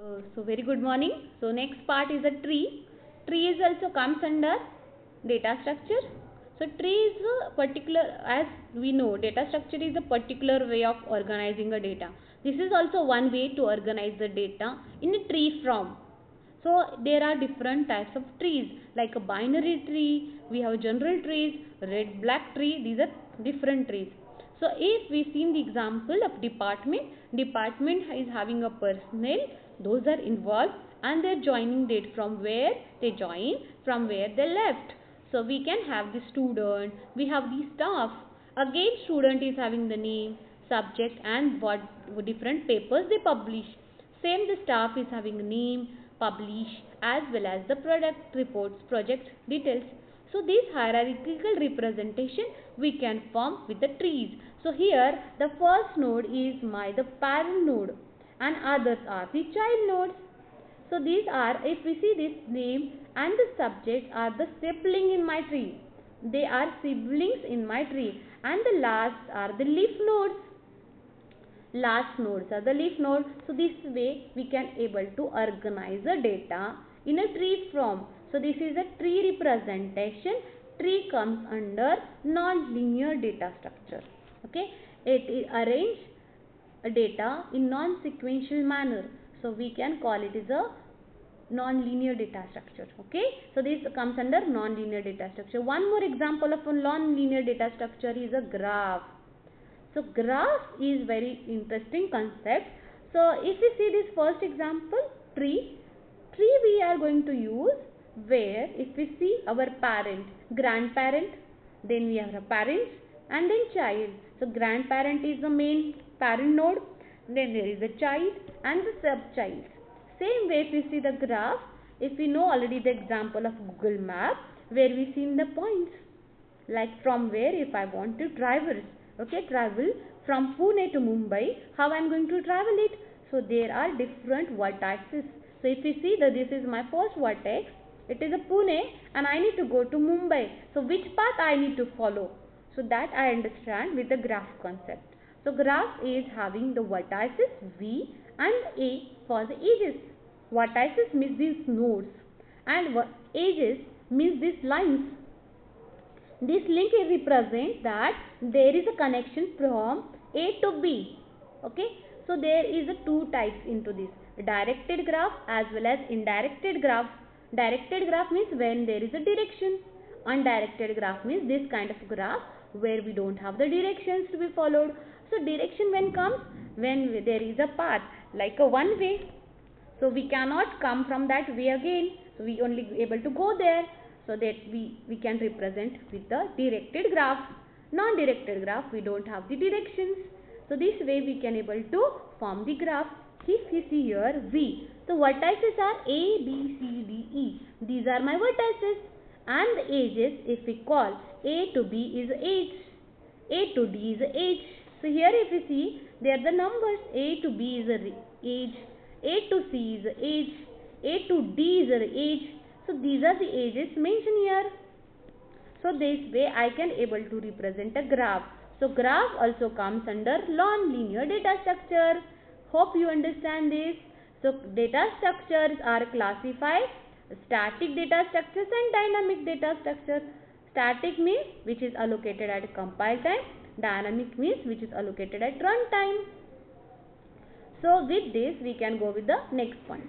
So very good morning. So next part is a tree. Tree is also comes under data structure. So tree is a particular, as we know, data structure is a particular way of organizing a data. This is also one way to organize the data in a tree form. So there are different types of trees like a binary tree, we have general trees, red black tree, these are different trees. So if we see the example of department is having a personnel, those are involved and their joining date from where they join, from where they left. So we can have the student, we have the staff. Again student is having the name, subject and what different papers they publish. Same the staff is having a name, publish as well as the product reports, project details. So this hierarchical representation we can form with the trees. So here the first node is the parent node and others are the child nodes. So these are, if we see this name and the subject are the sibling in my tree. They are siblings in my tree and the last are the leaf nodes. Last nodes are the leaf nodes. So this way we can able to organize the data in a tree form. So this is a tree representation. Tree comes under non-linear data structure. Okay, it arrange data in non-sequential manner. So we can call it as a non-linear data structure. Okay, so this comes under non-linear data structure. One more example of a non-linear data structure is a graph. So graph is very interesting concept. So if we see this first example, tree we are going to use where if we see our parent, grandparent, then we have a parents and then child. So grandparent is the main parent node, then there is a child and the sub-child. Same way if we see the graph, if we know already the example of Google Map where we see the points, like from where if I want to traverse, okay, travel from Pune to Mumbai, how I am going to travel it? So there are different vertices. So if you see that this is my first vertex, it is a Pune and I need to go to Mumbai. So which path I need to follow? So that I understand with the graph concept. So graph is having the vertices V and A for the edges. Vertices means these nodes and edges means these lines. This link represents that there is a connection from A to B. Okay, so there is a two types into this, directed graph as well as indirected graph. Directed graph means when there is a direction. Undirected graph means this kind of graph where we don't have the directions to be followed. So direction when comes when there is a path like a one way. So we cannot come from that way again. So we only able to go there. So that we can represent with the directed graph. Non-directed graph we don't have the directions. So this way we can able to form the graph. If you see here V, the vertices are A, B, C, D, E. These are my vertices. And the edges, if we call A to B is edge, A to D is edge. So here if you see, they are the numbers. A to B is edge, A to C is edge, A to D is edge. So these are the edges mentioned here. So this way I can able to represent a graph. So graph also comes under non-linear data structure. Hope you understand this. So data structures are classified static data structures and dynamic data structures. Static means which is allocated at compile time. Dynamic means which is allocated at run time. So with this we can go with the next point.